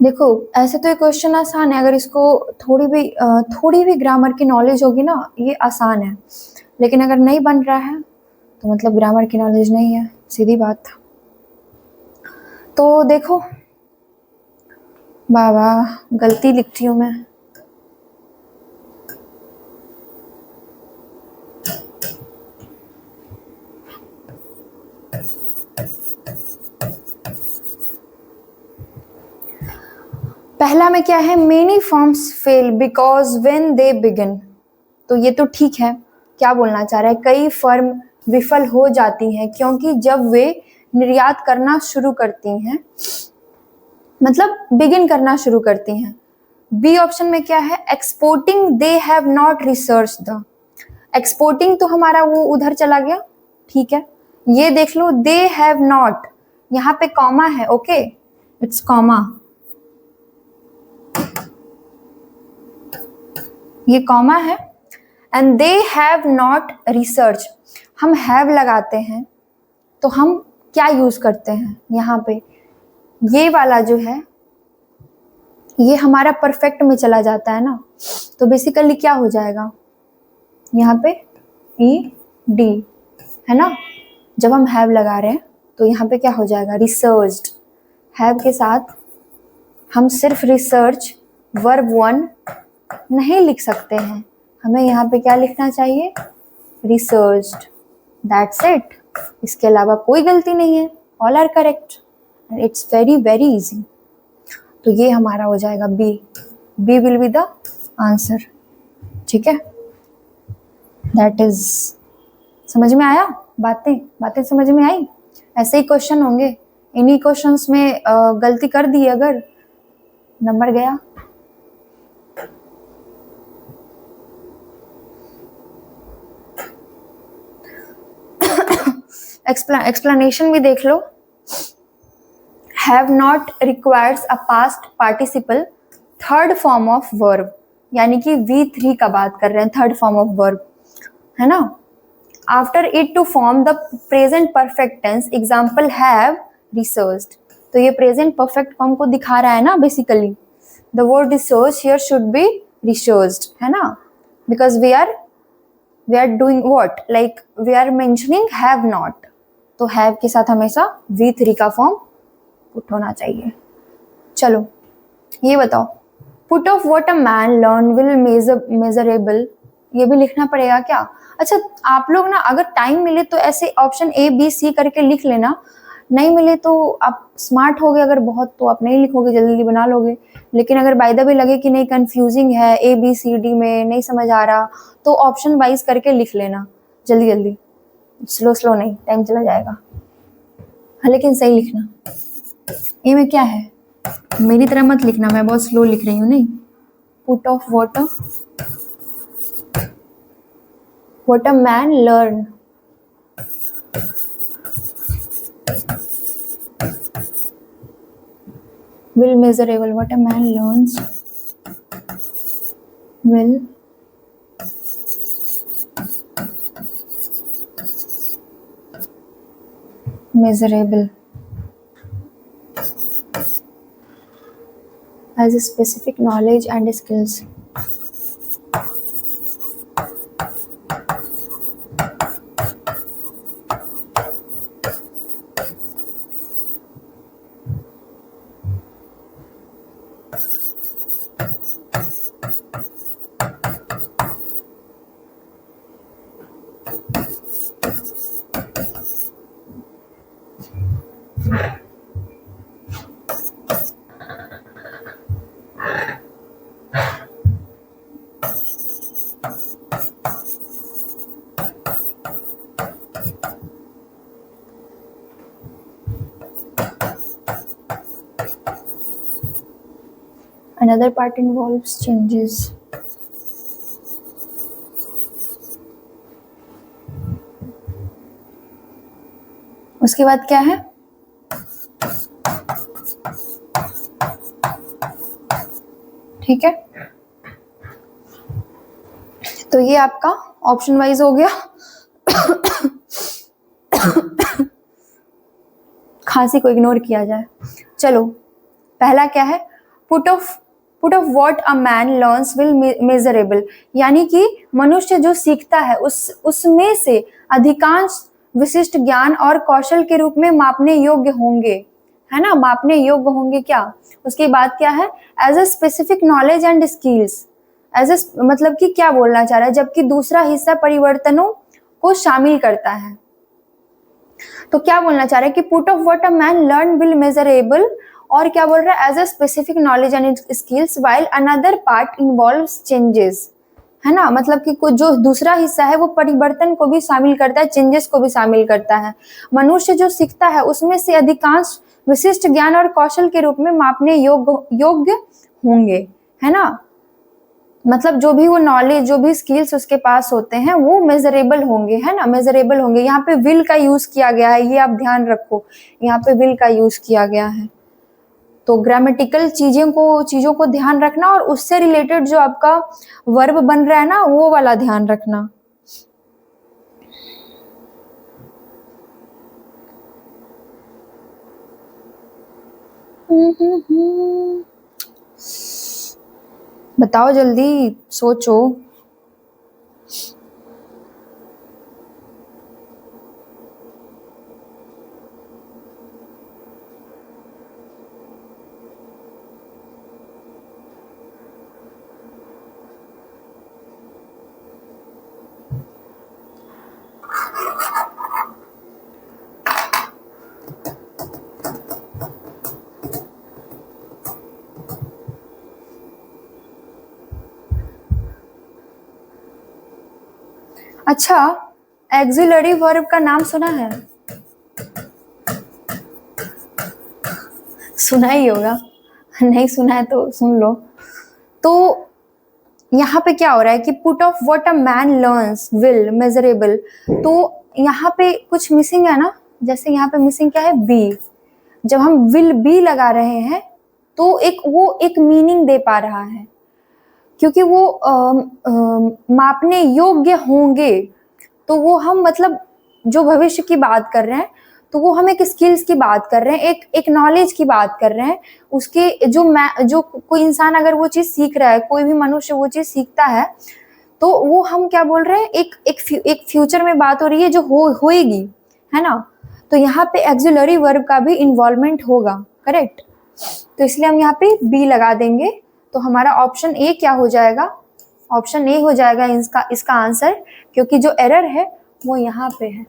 देखो ऐसे तो ये क्वेश्चन आसान है, अगर इसको थोड़ी भी ग्रामर की नॉलेज होगी ना, ये आसान है, लेकिन अगर नहीं बन रहा है तो मतलब ग्रामर की नॉलेज नहीं है, सीधी बात। तो देखो बाबा, गलती लिखती हूँ मैं। पहला में क्या है, many forms fail because when they begin, तो ये तो ठीक है, क्या बोलना चाह रहा है, कई फर्म विफल हो जाती हैं क्योंकि जब वे निर्यात करना शुरू करती हैं, मतलब बिगिन करना शुरू करती हैं। बी ऑप्शन में क्या है, exporting they have not research the, exporting तो हमारा वो उधर चला गया, ठीक है, ये देख लो दे हैव नॉट, यहाँ पे कॉमा है, ओके इट्स कॉमा, ये कॉमा है, and they have not research, हम हैव लगाते हैं तो हम क्या यूज करते हैं यहाँ पे, ये वाला जो है ये हमारा परफेक्ट में चला जाता है ना, तो बेसिकली क्या हो जाएगा यहाँ पे ई डी, है ना, जब हम हैव लगा रहे हैं तो यहाँ पे क्या हो जाएगा, रिसर्च्ड, हैव के साथ हम सिर्फ रिसर्च वर्ब वन नहीं लिख सकते हैं, हमें यहाँ पे क्या लिखना चाहिए, रिसर्च्ड, दैट्स इट, इसके अलावा कोई गलती नहीं है, all are correct, it's very very easy. तो ये हमारा हो जाएगा B, B will be the answer, ठीक है, दैट इज, समझ में आया, बातें समझ में आई, ऐसे ही क्वेश्चन होंगे, इन्हीं क्वेश्चंस में गलती कर दी अगर, नंबर गया। एक्सप्लेनेशन भी देख लो, have not requires a past participle third form of verb, यानी कि V3 का बात कर रहे हैं, थर्ड फॉर्म ऑफ वर्ब, है ना, after it to form the present perfect tense, example have researched, तो ये प्रेजेंट परफेक्ट फॉर्म को दिखा रहा है ना basically, the word research here should be researched, है ना, because we are doing what, like we are mentioning have not, तो हैव के साथ हमेशा V3 का फॉर्म पुट होना चाहिए। चलो ये बताओ, put of what a man learn will measurable ये भी लिखना पड़ेगा क्या? अच्छा, आप लोग ना अगर टाइम मिले तो ऐसे ऑप्शन ए बी सी करके लिख लेना, नहीं मिले तो आप स्मार्ट हो गए अगर बहुत, तो आप नहीं लिखोगे, जल्दी जल्दी बना लोगे। लेकिन अगर बाय द वे लगे कि नहीं कंफ्यूजिंग है ए बी सी डी में नहीं समझ आ रहा, तो ऑप्शन वाइज करके लिख लेना जल्दी जल्दी, स्लो स्लो नहीं, टाइम चला जाएगा। हाँ लेकिन सही लिखना। ए में क्या है, मेरी तरह मत लिखना, मैं बहुत स्लो लिख रही हूँ। नहीं, put off water what a man learn will measurable, what a man learns will measurable as a specific knowledge and skills. Another part involves changes. उसके बाद क्या है, ठीक है, तो ये आपका ऑप्शन वाइज हो गया। खांसी को इग्नोर किया जाए। चलो, पहला क्या है, put of what a man learns will measurable, यानी कि मनुष्य जो सीखता है उसमें से अधिकांश विशिष्ट ज्ञान और कौशल के रूप में मापने योग्य होंगे, है ना, मापने योग्य होंगे क्या। उसके बाद क्या है, as a specific knowledge and skills, as a मतलब कि क्या बोलना चाह रहा है, जबकि दूसरा हिस्सा परिवर्तनों को शामिल करता है। तो क्या बोलना चाह रहा है कि put of what a man learn will measurable, और क्या बोल रहा है, as a specific knowledge and skills while another part involves changes, है ना, मतलब कि जो दूसरा हिस्सा है वो परिवर्तन को भी शामिल करता है, चेंजेस को भी शामिल करता है। मनुष्य जो सीखता है उसमें से अधिकांश विशिष्ट ज्ञान और कौशल के रूप में मापने योग्य होंगे, है ना, मतलब जो भी वो नॉलेज, जो भी स्किल्स उसके पास होते हैं वो मेजरेबल होंगे, है ना, मेजरेबल होंगे। यहाँ पे विल का यूज किया गया है, ये आप ध्यान रखो, यहाँ पे विल का यूज किया गया है। तो ग्रामेटिकल चीजों को ध्यान रखना, और उससे रिलेटेड जो आपका वर्ब बन रहा है ना, वो वाला ध्यान रखना। बताओ जल्दी, सोचो। अच्छा, एक्सिलरी वर्ब का नाम सुना है? सुना ही होगा, नहीं सुना है तो सुन लो। तो यहाँ पे क्या हो रहा है कि put of what a man learns will measurable, तो यहाँ पे कुछ मिसिंग है ना, जैसे यहाँ पे मिसिंग क्या है, बी। जब हम विल बी लगा रहे हैं तो वो एक मीनिंग दे पा रहा है, क्योंकि वो मापने योग्य होंगे, तो वो हम मतलब जो भविष्य की बात कर रहे हैं, तो वो हम एक स्किल्स की बात कर रहे हैं, एक नॉलेज की बात कर रहे हैं। उसके जो कोई इंसान अगर वो चीज सीख रहा है, कोई भी मनुष्य वो चीज सीखता है, तो वो हम क्या बोल रहे हैं, एक फ्यूचर में बात हो रही है जो होएगी, है ना। तो यहाँ पे एक्सिलरी वर्ब का भी इन्वॉल्वमेंट होगा, करेक्ट। तो इसलिए हम यहाँ पे बी लगा देंगे, तो हमारा ऑप्शन ए क्या हो जाएगा, ऑप्शन ए हो जाएगा इसका आंसर, क्योंकि जो एरर है वो यहाँ पे है,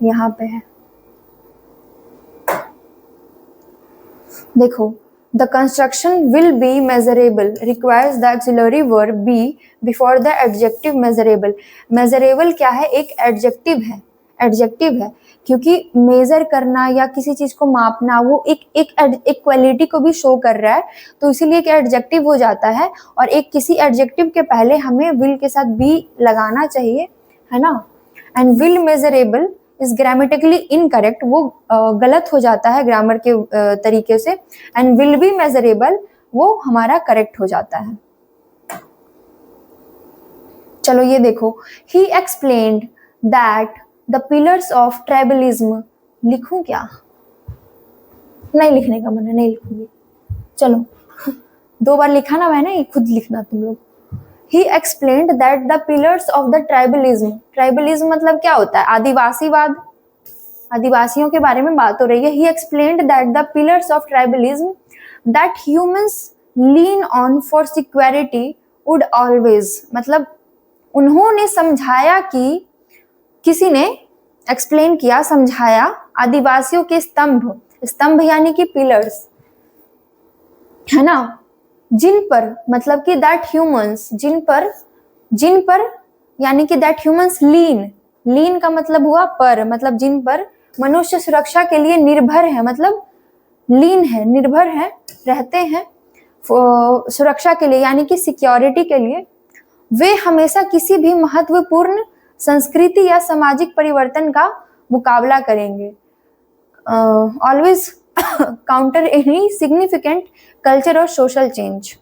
यहाँ पे है। देखो, the construction will be measurable requires the axillary verb B before the adjective measurable. Measurable क्या है? एक एडजेक्टिव है, एडजेक्टिव है, क्योंकि मेजर करना या किसी चीज को मापना वो एक क्वालिटी को भी शो कर रहा है, तो इसीलिए एक एडजेक्टिव हो जाता है। और एक किसी एडजेक्टिव के पहले हमें विल के साथ बी लगाना चाहिए, है ना। And will measurable is grammatically incorrect, वो गलत हो जाता है ग्रामर के तरीके से। एंड विल बी मेजरेबल वो हमारा करेक्ट हो जाता है। चलो ये देखो, ही explained that the pillars of tribalism. लिखूं क्या? नहीं लिखने का मन है, नहीं लिखूंगी। चलो 2 बार लिखा ना मैंने, खुद लिखना तुम लोग। He explained that the pillars of the tribalism, tribalism मतलब क्या होता है? आदिवासीवाद, आदिवासियों के बारे में बात हो रही है। He explained that the pillars of tribalism that humans lean on for security would always, मतलब उन्होंने समझाया कि, किसी ने एक्सप्लेन किया, समझाया, आदिवासियों के स्तंभ, स्तंभ यानी कि पिलर्स, है ना, जिन पर, मतलब कि दैट ह्यूमंस, जिन पर यानी कि दैट ह्यूमंस लीन, लीन का मतलब हुआ पर, मतलब जिन पर मनुष्य सुरक्षा के लिए निर्भर है, मतलब लीन है, निर्भर है, रहते हैं सुरक्षा के लिए, यानी कि सिक्योरिटी के लिए। वे हमेशा किसी भी महत्वपूर्ण संस्कृति या सामाजिक परिवर्तन का मुकाबला करेंगे। Always counter any significant culture और सोशल चेंज।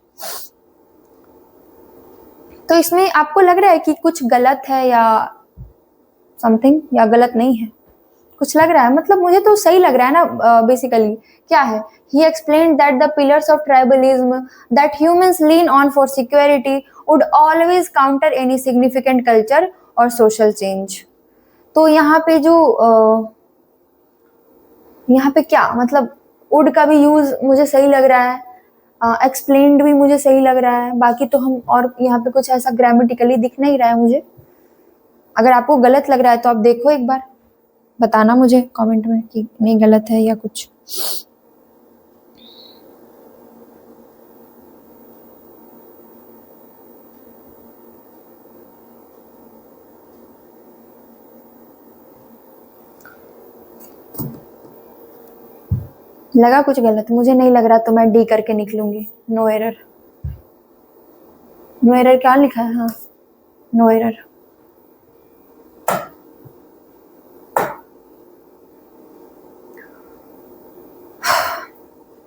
तो इसमें आपको लग रहा है कि कुछ गलत है या समथिंग, या गलत नहीं है? कुछ लग रहा है? मतलब मुझे तो सही लग रहा है ना। बेसिकली क्या है? ही explained that the pillars of tribalism that humans lean on for security would always counter any significant culture और सोशल चेंज। तो यहाँ पे जो यहाँ पे क्या मतलब, वुड का भी यूज मुझे सही लग रहा है, एक्सप्लेन्ड भी मुझे सही लग रहा है, बाकी तो हम, और यहाँ पे कुछ ऐसा ग्रामेटिकली दिख नहीं रहा है मुझे। अगर आपको गलत लग रहा है तो आप देखो एक बार, बताना मुझे कमेंट में कि नहीं गलत है या कुछ। लगा कुछ गलत? मुझे नहीं लग रहा, तो मैं डी करके निकलूंगी, नो एरर। नो एरर क्या लिखा है? हाँ, नो एरर।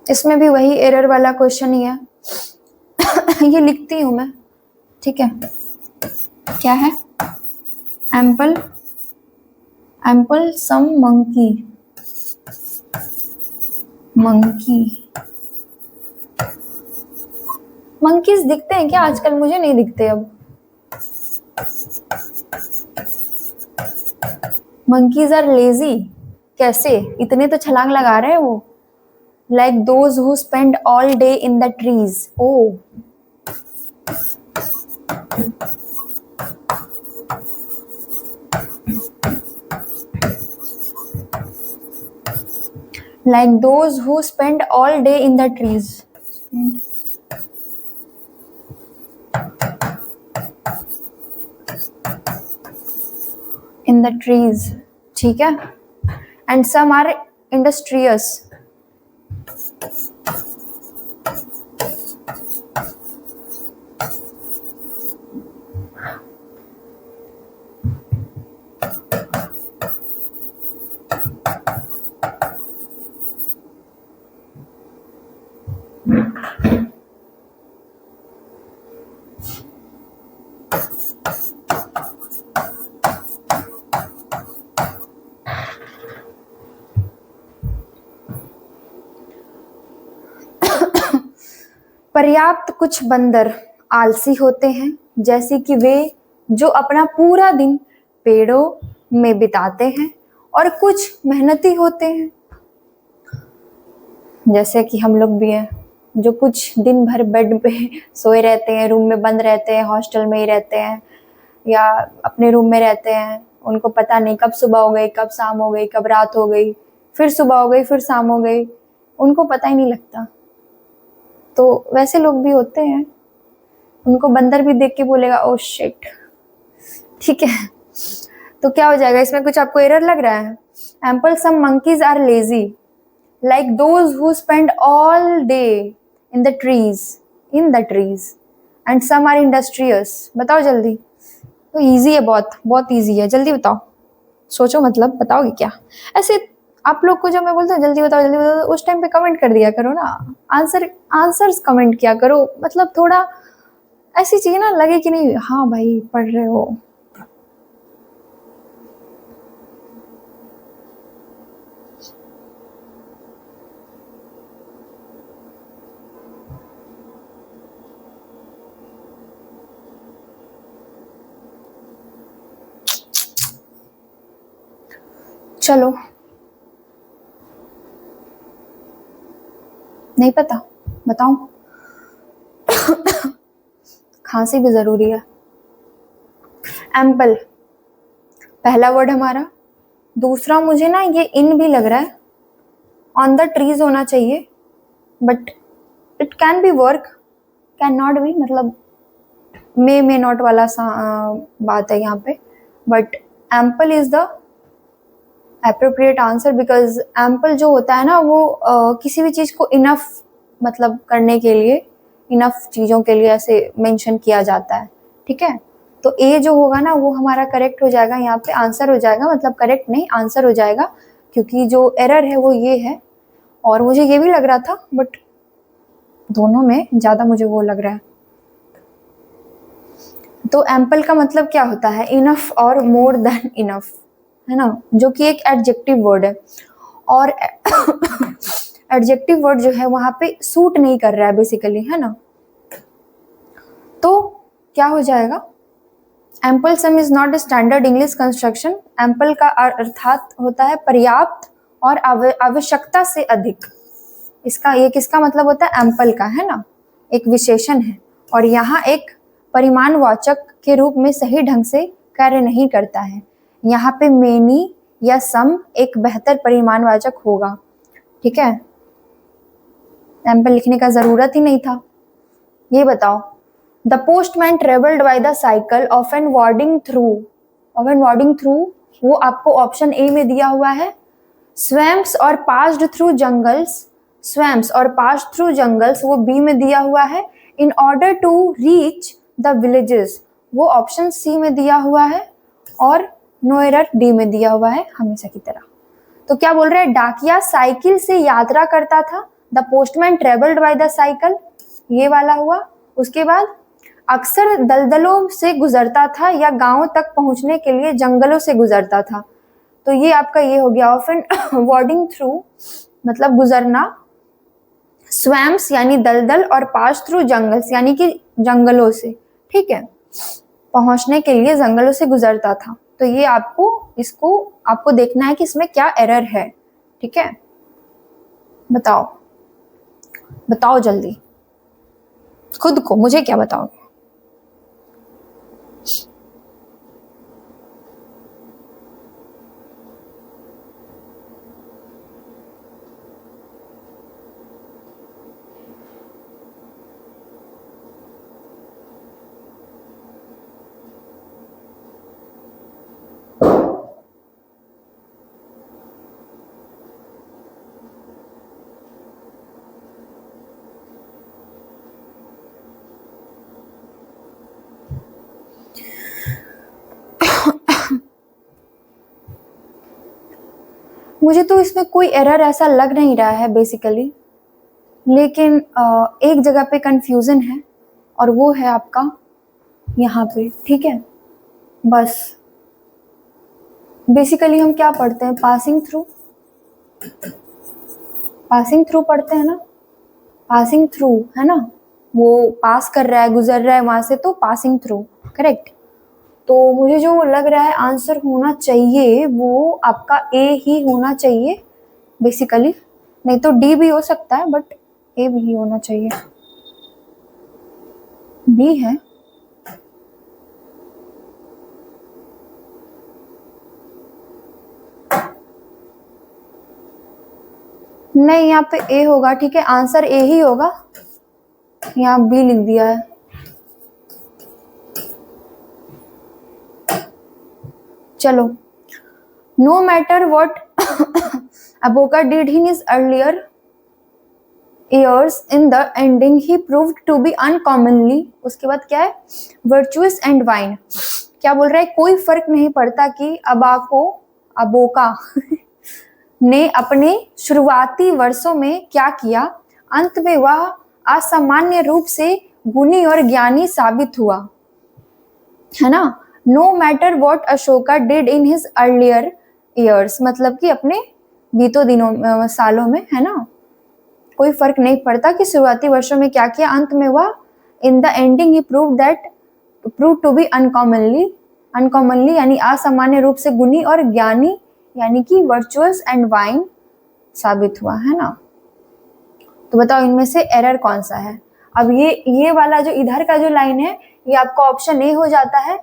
इसमें भी वही एरर वाला क्वेश्चन ही है। ये लिखती हूं मैं, ठीक है। क्या है? एम्पल, एम्पल सम मंकी, मंकी, मंकीज दिखते हैं क्या आजकल? मुझे नहीं दिखते अब। मंकीज आर लेजी, कैसे? इतने तो छलांग लगा रहे हैं वो। Like those who spend all day in the trees. Oh, like those who spend all day in the trees. In the trees, ठीक है। And some are industrious. पर्याप्त कुछ बंदर आलसी होते हैं, जैसे कि वे जो अपना पूरा दिन पेड़ों में बिताते हैं, और कुछ मेहनती होते हैं, जैसे कि हम लोग भी हैं। जो कुछ दिन भर बेड पे सोए रहते हैं, रूम में बंद रहते हैं, हॉस्टल में ही रहते हैं या अपने रूम में रहते हैं, उनको पता नहीं कब सुबह हो गई, कब शाम हो गई, कब रात हो गई, फिर सुबह हो गई, फिर शाम हो गई, उनको पता ही नहीं लगता। तो वैसे लोग भी होते हैं, उनको बंदर भी देख के बोलेगा ओ शिट। ठीक है, तो क्या हो जाएगा इसमें? कुछ आपको एरर लग रहा है? Example some monkeys are lazy like those who spend all day in the trees and some are industrious. बताओ जल्दी। तो इजी है, बहुत बहुत इजी है, जल्दी बताओ, सोचो, मतलब बताओगे क्या? ऐसे आप लोग को जब मैं बोलता हूँ जल्दी बताओ जल्दी बताओ, उस टाइम पे कमेंट कर दिया करो ना, आंसर्स कमेंट किया करो, मतलब थोड़ा ऐसी चीज ना लगे कि नहीं हाँ भाई पढ़ रहे हो। चलो, नहीं पता, बताऊं? खांसी भी जरूरी है। एम्पल पहला वर्ड हमारा। दूसरा मुझे ना ये इन भी लग रहा है, ऑन द ट्रीज होना चाहिए, but it can be work, can not be, मतलब मे नॉट वाला बात है यहाँ पे, but ample is the appropriate answer because ample जो होता है ना वो किसी भी चीज को इनफ मतलब करने के लिए, इनफ चीजों के लिए ऐसे मेंशन किया जाता है। ठीक है, तो ए जो होगा ना वो हमारा करेक्ट हो जाएगा, यहाँ पे आंसर हो जाएगा, मतलब करेक्ट नहीं आंसर हो जाएगा, क्योंकि जो एरर है वो ये है, और मुझे ये भी लग रहा था, बट दोनों में ज्यादा मुझे वो लग रहा है। तो एम्पल का मतलब क्या होता है? इनफ और मोर देन इनफ, है ना, जो कि एक एडजेक्टिव वर्ड है, और एडजेक्टिव वर्ड जो है वहां पे सूट नहीं कर रहा है बेसिकली, है ना। तो क्या हो जाएगा? Ample some is not a standard English construction. Ample का अर्थात होता है पर्याप्त और आवश्यकता से अधिक। इसका ये किसका मतलब होता है? एम्पल का, है ना, एक विशेषण है, और यहाँ एक परिमाणवाचक के रूप में सही ढंग से कार्य नहीं करता है। यहाँ पे मेनी या सम एक बेहतर परिमाणवाचक होगा। ठीक है, एम्पल लिखने का जरूरत ही नहीं था। ये बताओ, the postman travelled by the cycle often wording through, वो आपको ऑप्शन ए में दिया हुआ है। स्वैम्प्स और पास्ड थ्रू जंगल्स वो बी में दिया हुआ है। In order to reach the villages वो ऑप्शन सी में दिया हुआ है, और नो एरर डी में दिया हुआ है हमेशा की तरह। तो क्या बोल रहे हैं? डाकिया साइकिल से यात्रा करता था। The postman travelled by the cycle, ये वाला हुआ। उसके बाद अक्सर दलदलों से गुजरता था या गांव तक पहुंचने के लिए जंगलों से गुजरता था। तो ये आपका ये हो गया ऑफन वार्डिंग थ्रू मतलब गुजरना, स्वैम्प्स यानी दलदल, और पास थ्रू जंगल्स यानी कि जंगलों से। ठीक है, पहुंचने के लिए जंगलों से गुजरता था। तो ये इसको आपको देखना है कि इसमें क्या एरर है। ठीक है, बताओ जल्दी, खुद को, मुझे क्या बताओगे? मुझे तो इसमें कोई एरर ऐसा लग नहीं रहा है बेसिकली, लेकिन एक जगह पे कंफ्यूजन है, और वो है आपका यहाँ पे। ठीक है, बस बेसिकली हम क्या पढ़ते हैं? पासिंग थ्रू पढ़ते हैं ना, पासिंग थ्रू, है ना, वो पास कर रहा है, गुजर रहा है वहां से, तो पासिंग थ्रू, करेक्ट। तो मुझे जो लग रहा है आंसर होना चाहिए वो आपका ए ही होना चाहिए बेसिकली, नहीं तो डी भी हो सकता है, बट ए भी होना चाहिए, बी है। नहीं, यहाँ पे ए होगा, ठीक है, आंसर ए ही होगा। यहाँ बी लिख दिया है। चलो, नो मैटर वॉट अबोका did in his earlier years, in the ending he proved to be uncommonly, उसके बाद क्या है, virtuous and wine। क्या बोल रहा है, कोई फर्क नहीं पड़ता कि अबोका ने अपने शुरुआती वर्षों में क्या किया, अंत में वह असामान्य रूप से गुणी और ज्ञानी साबित हुआ, है ना। No matter what Ashoka did in his earlier years, मतलब कि अपने बीतों दिनों सालों में, है ना, कोई फर्क नहीं पड़ता कि शुरुआती वर्षों में क्या किया, अंत में वह in the ending he prove to be uncommonly यानी असामान्य रूप से गुणी और ज्ञानी यानी कि वर्चुअस एंड वाइन साबित हुआ, है ना। तो बताओ इनमें से एरर कौन सा है। अब ये वाला जो इधर का जो लाइन है ये आपका ऑप्शन ए हो जाता है,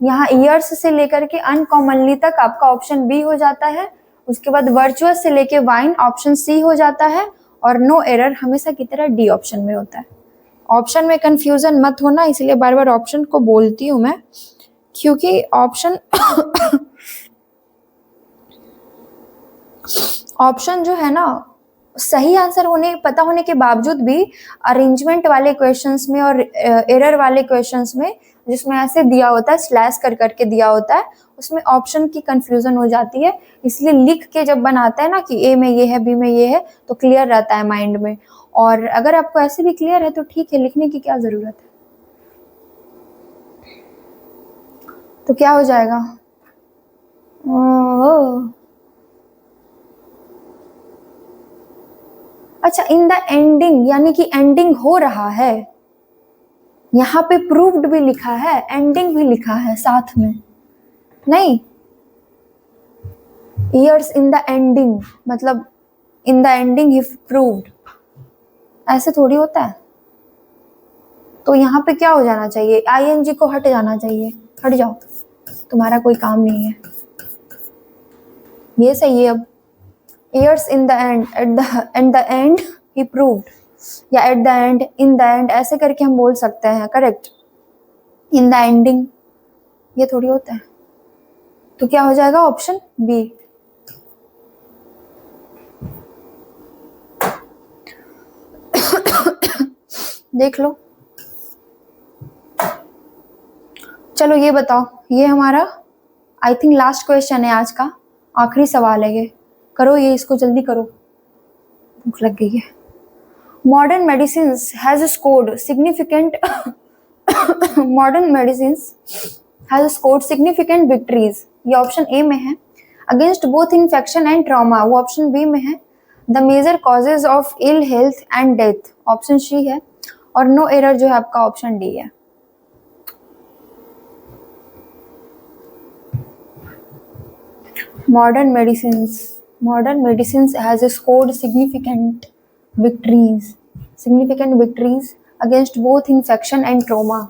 यहाँ ईयर्स से लेकर के अनकॉमनली तक आपका ऑप्शन बी हो जाता है, उसके बाद वर्चुअस से लेके वाइन ऑप्शन सी हो जाता है, और नो एरर हमेशा की तरह डी ऑप्शन में होता है। ऑप्शन में कंफ्यूजन मत होना, इसलिए बार बार ऑप्शन को बोलती हूँ मैं, क्योंकि ऑप्शन जो है ना, सही आंसर पता होने के बावजूद भी अरेंजमेंट वाले क्वेश्चंस में और एरर वाले क्वेश्चंस में जिसमें ऐसे दिया होता है, स्लैश कर करके दिया होता है, उसमें ऑप्शन की कंफ्यूजन हो जाती है। इसलिए लिख के जब बनाते हैं ना कि ए में ये है, बी में ये है, तो क्लियर रहता है माइंड में। और अगर आपको ऐसे भी क्लियर है तो ठीक है, लिखने की क्या जरूरत है। तो क्या हो जाएगा, अच्छा, इन द एंडिंग यानी कि एंडिंग हो रहा है, यहाँ पे प्रूव्ड भी लिखा है, एंडिंग भी लिखा है साथ में, नहीं, ईयर्स इन द एंडिंग मतलब इन द एंडिंग ही प्रूव्ड, ऐसे थोड़ी होता है। तो यहाँ पे क्या हो जाना चाहिए, आईएनजी को हट जाना चाहिए, हट जाओ, तुम्हारा कोई काम नहीं है, ये सही है। अब years in the end, at the end he proved, या at the end, in the end, ऐसे करके हम बोल सकते हैं, करेक्ट। in the ending ये थोड़ी होता है। तो क्या हो जाएगा, ऑप्शन बी। देख लो, चलो ये बताओ, ये हमारा आई थिंक लास्ट क्वेश्चन है आज का, आखिरी सवाल है ये, करो ये, इसको जल्दी करो, भूख लग गई है। Modern medicine has scored significant victories, ये ऑप्शन ए में है, against both infection and trauma, वो ऑप्शन बी में है, the major causes of ill health and death, option C है, और नो एरर जो है आपका ऑप्शन डी है। Modern medicines has scored significant victories against both infection and trauma।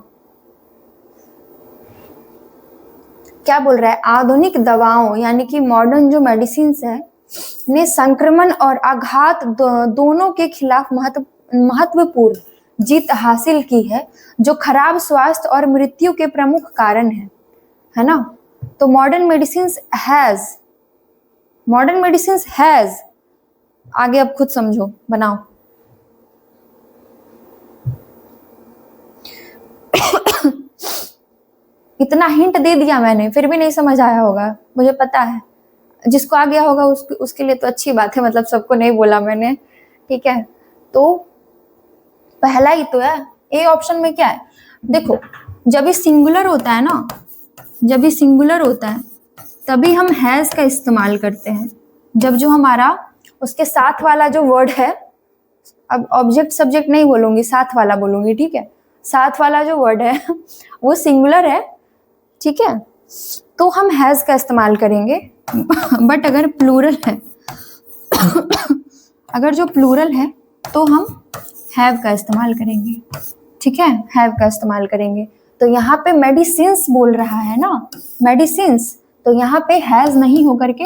क्या बोल रहा है, आधुनिक दवाओं यानी कि मॉडर्न जो मेडिसिन है ने संक्रमण और आघात दोनों के खिलाफ महत्वपूर्ण जीत हासिल की है, जो खराब स्वास्थ्य और मृत्यु के प्रमुख कारण है ना। तो मॉडर्न मेडिसिन हैज आगे अब खुद समझो, बनाओ। इतना हिंट दे दिया मैंने, फिर भी नहीं समझ आया होगा, मुझे पता है। जिसको आ गया होगा उसके लिए तो अच्छी बात है, मतलब सबको नहीं बोला मैंने, ठीक है। तो पहला ही तो है, ए ऑप्शन में क्या है, देखो, जब ये सिंगुलर होता है ना, जब ये सिंगुलर होता है तभी हम हैज का इस्तेमाल करते हैं। जब जो हमारा उसके साथ वाला जो वर्ड है, अब ऑब्जेक्ट सब्जेक्ट नहीं बोलूंगी, साथ वाला बोलूंगी, ठीक है, साथ वाला जो वर्ड है वो सिंगुलर है, ठीक है, तो हम हैज का इस्तेमाल करेंगे। बट अगर प्लूरल है अगर जो प्लूरल है तो हम हैव का इस्तेमाल करेंगे, ठीक है, हैव का इस्तेमाल करेंगे। तो यहाँ पे मेडिसिन्स बोल रहा है ना, मेडिसिन्स, तो यहाँ पे हैज नहीं होकर के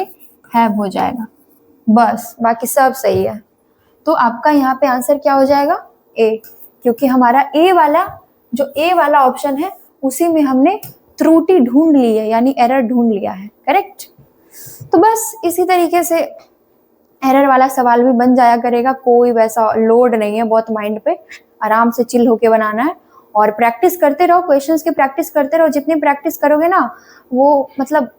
हैव हो जाएगा, बस बाकी सब सही है। तो आपका यहाँ पे आंसर क्या हो जाएगा, ए, क्योंकि हमारा ए वाला ऑप्शन है उसी में हमने त्रुटि ढूंढ ली है, यानी एरर ढूंढ लिया है, करेक्ट। तो बस इसी तरीके से एरर वाला सवाल भी बन जाया करेगा, कोई वैसा लोड नहीं है बहुत माइंड पे, आराम से चिल होके बनाना है और प्रैक्टिस करते रहो, क्वेश्चंस की प्रैक्टिस करते रहो। जितनी प्रैक्टिस करोगे ना वो मतलब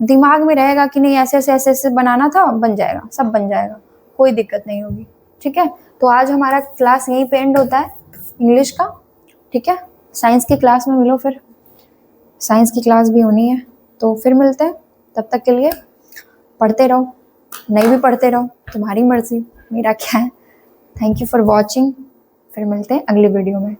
दिमाग में रहेगा कि नहीं ऐसे ऐसे ऐसे ऐसे बनाना था, बन जाएगा, सब बन जाएगा, कोई दिक्कत नहीं होगी, ठीक है। तो आज हमारा क्लास यहीं पे एंड होता है इंग्लिश का, ठीक है। साइंस की क्लास में मिलो, फिर साइंस की क्लास भी होनी है, तो फिर मिलते हैं। तब तक के लिए पढ़ते रहो, नहीं भी पढ़ते रहो, तुम्हारी मर्जी, मेरा क्या है। थैंक यू फॉर वॉचिंग, फिर मिलते हैं अगली वीडियो में।